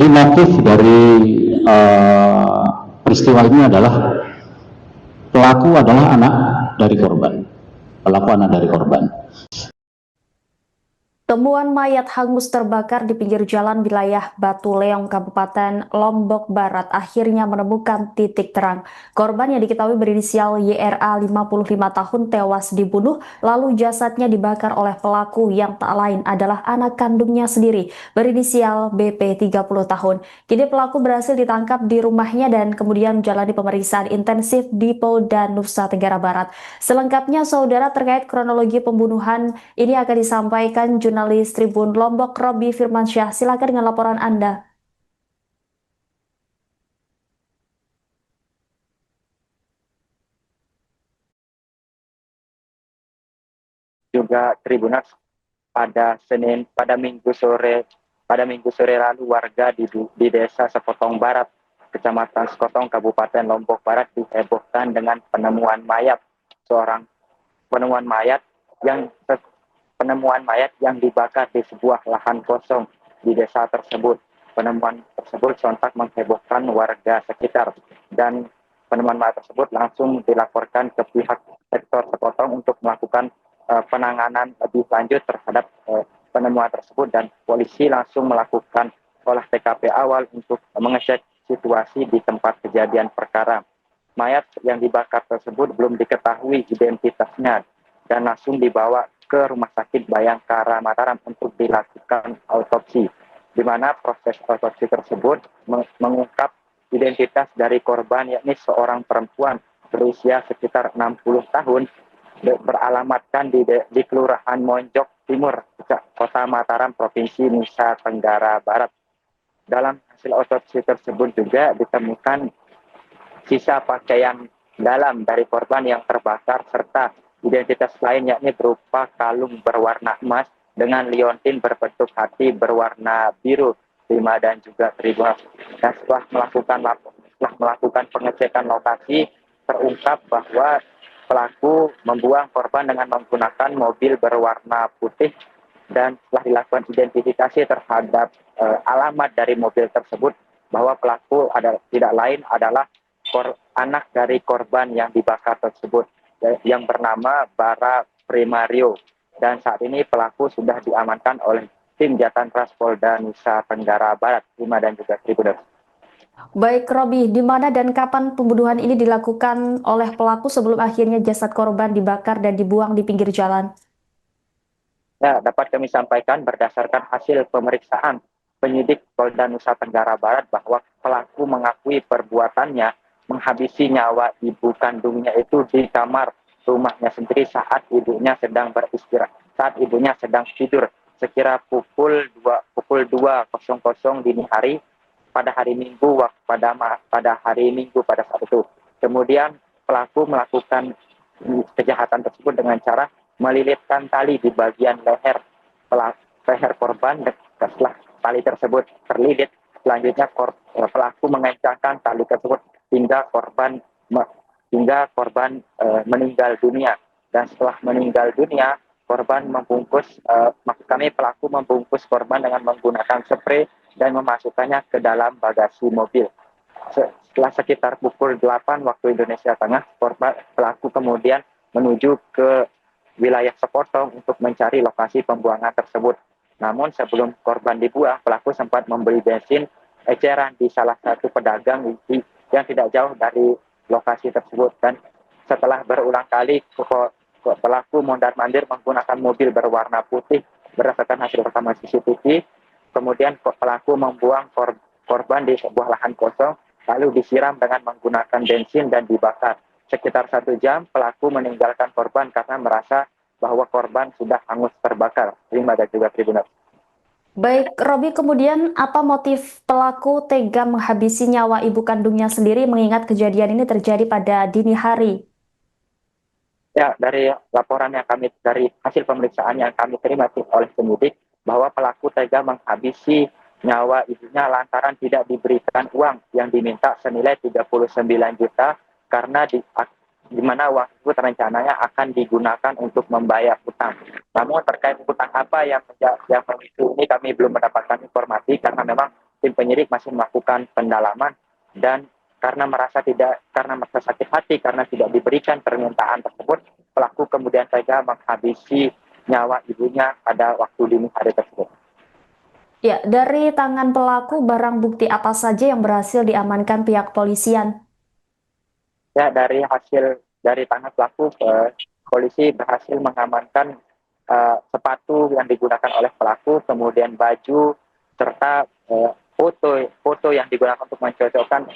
Jadi motif dari peristiwa ini adalah pelaku adalah anak dari korban. Pelaku anak dari korban. Temuan mayat hangus terbakar di pinggir jalan wilayah Batu Leong, Kabupaten Lombok Barat akhirnya menemukan titik terang. Korban yang diketahui berinisial YRA 55 tahun tewas dibunuh, lalu jasadnya dibakar oleh pelaku yang tak lain adalah anak kandungnya sendiri, berinisial BP 30 tahun. Kini pelaku berhasil ditangkap di rumahnya dan kemudian menjalani pemeriksaan intensif di Polda Nusa Tenggara Barat. Selengkapnya, saudara, terkait kronologi pembunuhan ini akan disampaikan jurnalis Tribun Lombok Robi Firmansyah. Silakan dengan laporan Anda. Juga Tribuners, pada minggu sore lalu warga di desa Sekotong Barat, Kecamatan Sekotong, Kabupaten Lombok Barat dihebohkan dengan penemuan mayat yang dibakar di sebuah lahan kosong di desa tersebut. Penemuan tersebut sontak menghebohkan warga sekitar dan penemuan mayat tersebut langsung dilaporkan ke pihak sektor Sekotong untuk melakukan penanganan lebih lanjut terhadap penemuan tersebut, dan polisi langsung melakukan olah TKP awal untuk mengecek situasi di tempat kejadian perkara. Mayat yang dibakar tersebut belum diketahui identitasnya dan langsung dibawa ke Rumah Sakit Bayangkara Mataram untuk dilakukan autopsi, di mana proses autopsi tersebut mengungkap identitas dari korban, yakni seorang perempuan berusia sekitar 60 tahun beralamatkan di Kelurahan Monjok Timur, Kota Mataram, Provinsi Nusa Tenggara Barat. Dalam hasil otopsi tersebut juga ditemukan sisa pakaian dalam dari korban yang terbakar serta identitas lain, yakni berupa kalung berwarna emas dengan liontin berbentuk hati berwarna biru, Rima dan juga Tribun. Dan setelah melakukan pengecekan lokasi, terungkap bahwa pelaku membuang korban dengan menggunakan mobil berwarna putih, dan setelah dilakukan identifikasi terhadap alamat dari mobil tersebut, bahwa pelaku tidak lain adalah anak dari korban yang dibakar tersebut, yang bernama Bara Primario. Dan saat ini pelaku sudah diamankan oleh tim Jatantras Polda Nusa Tenggara Barat, Rima dan juga Tribun. Baik, Robi, di mana dan kapan pembunuhan ini dilakukan oleh pelaku sebelum akhirnya jasad korban dibakar dan dibuang di pinggir jalan? Ya, dapat kami sampaikan berdasarkan hasil pemeriksaan penyidik Polda Nusa Tenggara Barat bahwa pelaku mengakui perbuatannya menghabisi nyawa ibu kandungnya itu di kamar rumahnya sendiri saat ibunya sedang beristirahat, saat ibunya sedang tidur sekira pukul 2.00 dini hari pada hari Minggu pada saat itu. Kemudian pelaku melakukan kejahatan tersebut dengan cara melilitkan tali di bagian leher korban. Setelah tali tersebut terlilit, selanjutnya pelaku mengencangkan tali tersebut hingga korban meninggal dunia. Dan setelah meninggal dunia, pelaku membungkus korban dengan menggunakan spray dan memasukkannya ke dalam bagasi mobil. Setelah sekitar pukul 8 waktu Indonesia Tengah, pelaku kemudian menuju ke wilayah Sekotong untuk mencari lokasi pembuangan tersebut. Namun sebelum korban dibuang, pelaku sempat membeli bensin eceran di salah satu pedagang yang tidak jauh dari lokasi tersebut. Dan setelah berulang kali pelaku mondar-mandir menggunakan mobil berwarna putih berdasarkan hasil rekaman CCTV, kemudian pelaku membuang korban di sebuah lahan kosong, lalu disiram dengan menggunakan bensin dan dibakar. Sekitar 1 jam, pelaku meninggalkan korban karena merasa bahwa korban sudah hangus terbakar. Terima dan juga Tribuners. Baik, Robi, kemudian apa motif pelaku tega menghabisi nyawa ibu kandungnya sendiri mengingat kejadian ini terjadi pada dini hari? Ya, dari hasil pemeriksaan yang kami terima oleh penyidik, bahwa pelaku tega menghabisi nyawa ibunya lantaran tidak diberikan uang yang diminta senilai 39 juta, karena di mana uang itu rencananya akan digunakan untuk membayar hutang. Namun terkait hutang apa yang memicu ini kami belum mendapatkan informasi, karena memang tim penyidik masih melakukan pendalaman, dan karena merasa sakit hati karena tidak diberikan permintaan tersebut, pelaku kemudian tega menghabisi nyawa ibunya pada waktu dini hari tersebut. Ya, dari tangan pelaku barang bukti apa saja yang berhasil diamankan pihak polisian? Ya, dari tangan pelaku, polisi berhasil mengamankan sepatu yang digunakan oleh pelaku, kemudian baju, serta foto yang digunakan untuk mencocokkan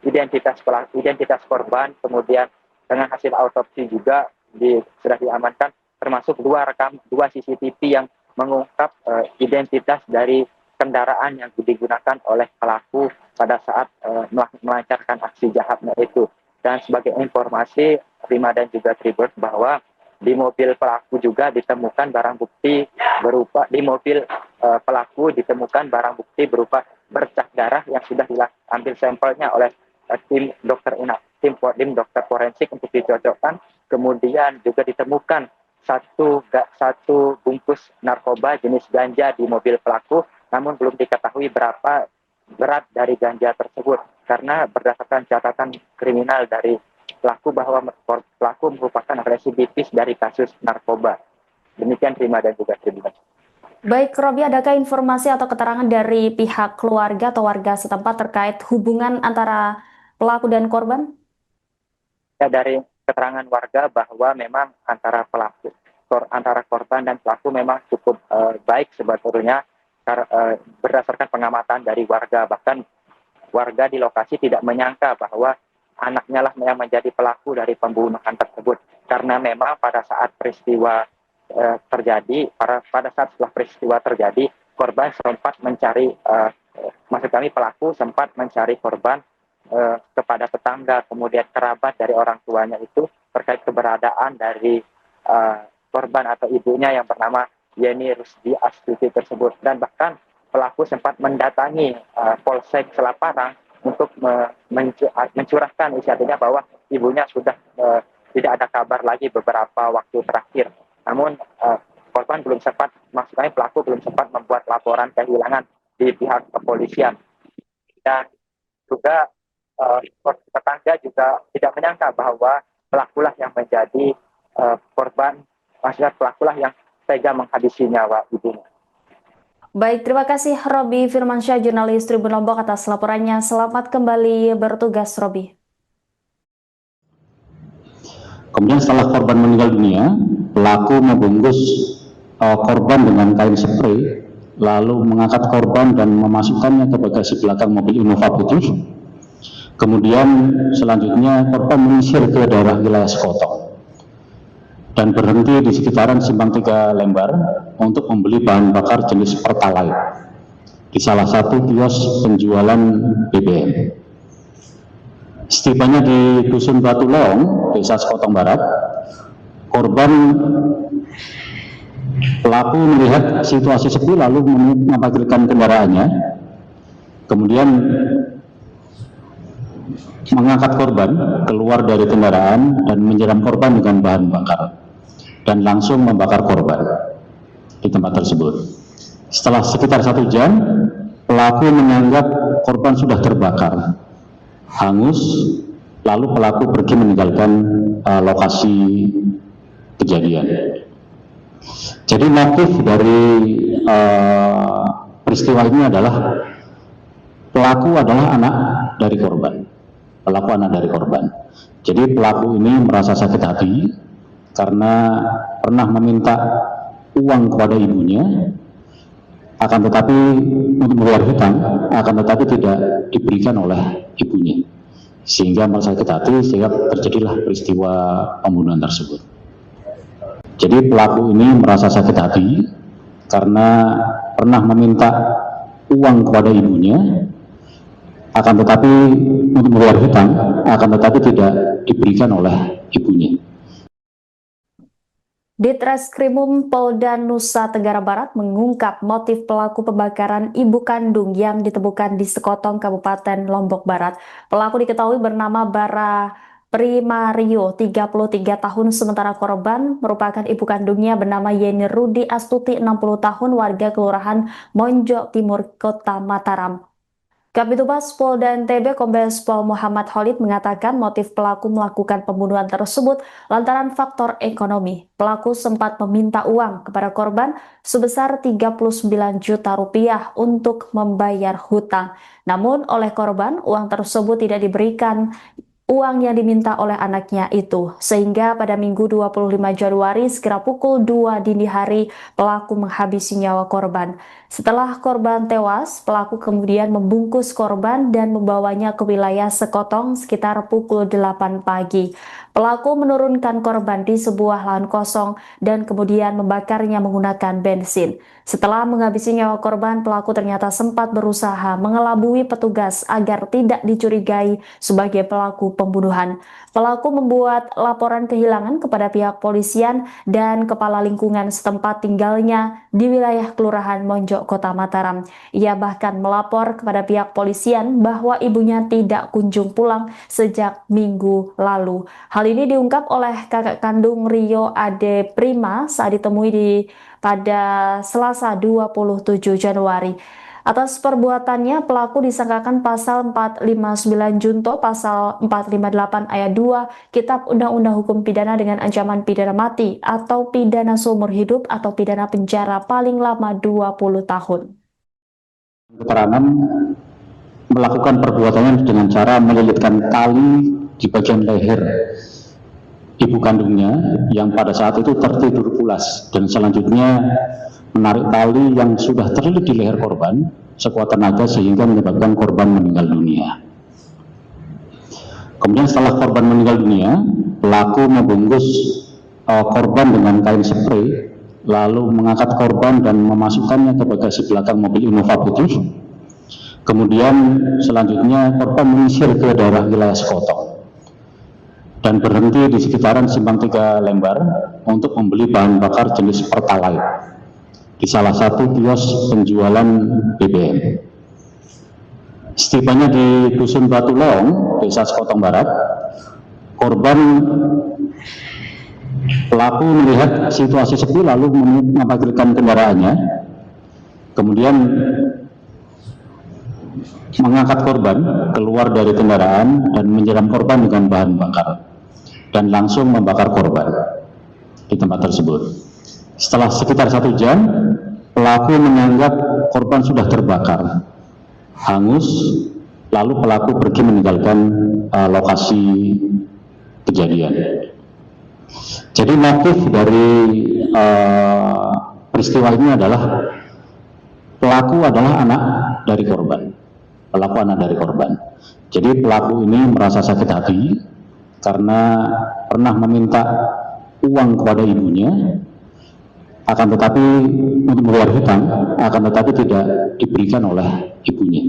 identitas korban. Kemudian dengan hasil autopsi juga sudah diamankan, termasuk dua CCTV yang mengungkap identitas dari kendaraan yang digunakan oleh pelaku pada saat melancarkan aksi jahatnya itu. Dan sebagai informasi Rima dan juga Tribun, bahwa di mobil pelaku juga ditemukan barang bukti berupa bercak darah yang sudah diambil sampelnya oleh tim dokter forensik untuk dicocokkan. Kemudian juga ditemukan satu bungkus narkoba jenis ganja di mobil pelaku, namun belum diketahui berapa berat dari ganja tersebut, karena berdasarkan catatan kriminal dari pelaku bahwa pelaku merupakan residivis dari kasus narkoba. Demikian Rima dan juga Tribun. Baik, Robi, adakah informasi atau keterangan dari pihak keluarga atau warga setempat terkait hubungan antara pelaku dan korban? Ya, dari keterangan warga bahwa memang antara korban dan pelaku memang cukup baik sebetulnya, berdasarkan pengamatan dari warga. Bahkan warga di lokasi tidak menyangka bahwa anaknya lah yang menjadi pelaku dari pembunuhan tersebut, karena memang pada saat peristiwa setelah peristiwa terjadi, korban sempat mencari pelaku sempat mencari korban kepada tetangga, kemudian kerabat dari orang tuanya itu, terkait keberadaan dari korban atau ibunya yang bernama Yeni Rusdi Astuti tersebut. Dan bahkan pelaku sempat mendatangi Polsek Selaparang untuk mencurahkan isinya bahwa ibunya sudah tidak ada kabar lagi beberapa waktu terakhir. Namun pelaku belum sempat membuat laporan kehilangan di pihak kepolisian. Dan juga tetangga juga tidak menyangka bahwa pelakulah yang menjadi pelakulah yang tega menghabisi nyawa ibunya. Baik, terima kasih Robi Firmansyah, jurnalis Tribun Lombok, atas laporannya. Selamat kembali bertugas, Robi. Kemudian setelah korban meninggal dunia, pelaku membungkus korban dengan kain spray, lalu mengangkat korban dan memasukkannya ke bagasi belakang mobil Innova putih. Kemudian selanjutnya korban menyisir ke daerah wilayah Sekotong dan berhenti di sekitaran Simpang 3 Lembar untuk membeli bahan bakar jenis Pertalite di salah satu kios penjualan BBM. Setibanya di Dusun Batu Leong, Desa Sekotong Barat, pelaku melihat situasi sepi lalu memarkirkan kendaraannya, kemudian mengangkat korban keluar dari kendaraan dan menyiram korban dengan bahan bakar dan langsung membakar korban di tempat tersebut. Setelah sekitar 1 jam, pelaku menganggap korban sudah terbakar, hangus, lalu pelaku pergi meninggalkan lokasi kejadian. Jadi motif dari peristiwa ini adalah pelaku adalah anak dari korban. Jadi pelaku ini merasa sakit hati karena pernah meminta uang kepada ibunya, akan tetapi untuk membayar hutang, akan tetapi tidak diberikan oleh ibunya, sehingga merasa sakit hati, sehingga terjadilah peristiwa pembunuhan tersebut. Jadi pelaku ini merasa sakit hati karena pernah meminta uang kepada ibunya, akan tetapi untuk membayar hutang, akan tetapi tidak diberikan oleh ibunya. Ditreskrimum Polda Nusa Tenggara Barat mengungkap motif pelaku pembakaran ibu kandung yang ditemukan di Sekotong, Kabupaten Lombok Barat. Pelaku diketahui bernama Bara Primario, 33 tahun, sementara korban merupakan ibu kandungnya bernama Yeni Rudi Astuti, 60 tahun, warga Kelurahan Monjo Timur, Kota Mataram. Kabitumas Polda NTB Kombes Pol Muhammad Khalid mengatakan motif pelaku melakukan pembunuhan tersebut lantaran faktor ekonomi. Pelaku sempat meminta uang kepada korban sebesar 39 juta rupiah untuk membayar hutang. Namun oleh korban, uang tersebut tidak diberikan uang yang diminta oleh anaknya itu. Sehingga pada Minggu 25 Januari sekira pukul 2 dini hari pelaku menghabisi nyawa korban. Setelah korban tewas, pelaku kemudian membungkus korban dan membawanya ke wilayah Sekotong sekitar pukul 8 pagi. Pelaku menurunkan korban di sebuah lahan kosong dan kemudian membakarnya menggunakan bensin. Setelah menghabisi nyawa korban, pelaku ternyata sempat berusaha mengelabui petugas agar tidak dicurigai sebagai pelaku pembunuhan. Pelaku membuat laporan kehilangan kepada pihak polisian dan kepala lingkungan setempat tinggalnya di wilayah Kelurahan Monjok, Kota Mataram. Ia bahkan melapor kepada pihak polisian bahwa ibunya tidak kunjung pulang sejak minggu lalu. Hal ini diungkap oleh kakak kandung Rio Ade Prima saat ditemui pada Selasa 27 Januari. Atas perbuatannya, pelaku disangkakan pasal 459 Junto, pasal 458 ayat 2 Kitab Undang-Undang Hukum Pidana dengan ancaman pidana mati atau pidana seumur hidup atau pidana penjara paling lama 20 tahun. Keterangan melakukan perbuatannya dengan cara melilitkan tali di bagian leher ibu kandungnya yang pada saat itu tertidur pulas dan selanjutnya menarik tali yang sudah terlilit di leher korban sekuat tenaga sehingga menyebabkan korban meninggal dunia. Kemudian setelah korban meninggal dunia, pelaku membungkus korban dengan kain spray lalu mengangkat korban dan memasukkannya ke bagasi belakang mobil Innova putih. Kemudian selanjutnya korban menyisir ke daerah wilayah Sekotong dan berhenti di sekitaran Simpang 3 Lembar untuk membeli bahan bakar jenis Pertalite di salah satu kios penjualan BBM. Setibanya di Dusun Batu Leong, Desa Sekotong Barat, pelaku melihat situasi sepi lalu memarkirkan kendaraannya, kemudian mengangkat korban keluar dari kendaraan dan menyiram korban dengan bahan bakar dan langsung membakar korban di tempat tersebut. Setelah sekitar 1 jam, pelaku menganggap korban sudah terbakar, hangus, lalu pelaku pergi meninggalkan lokasi kejadian. Jadi motif dari peristiwa ini adalah pelaku adalah anak dari korban. Jadi pelaku ini merasa sakit hati karena pernah meminta uang kepada ibunya, akan tetapi untuk membayar hutang, akan tetapi tidak diberikan oleh ibunya,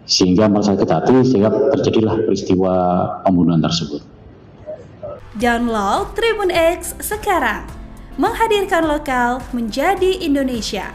sehingga merasa sakit hati sehingga terjadilah peristiwa pembunuhan tersebut. Download Tribun X sekarang, menghadirkan lokal menjadi Indonesia.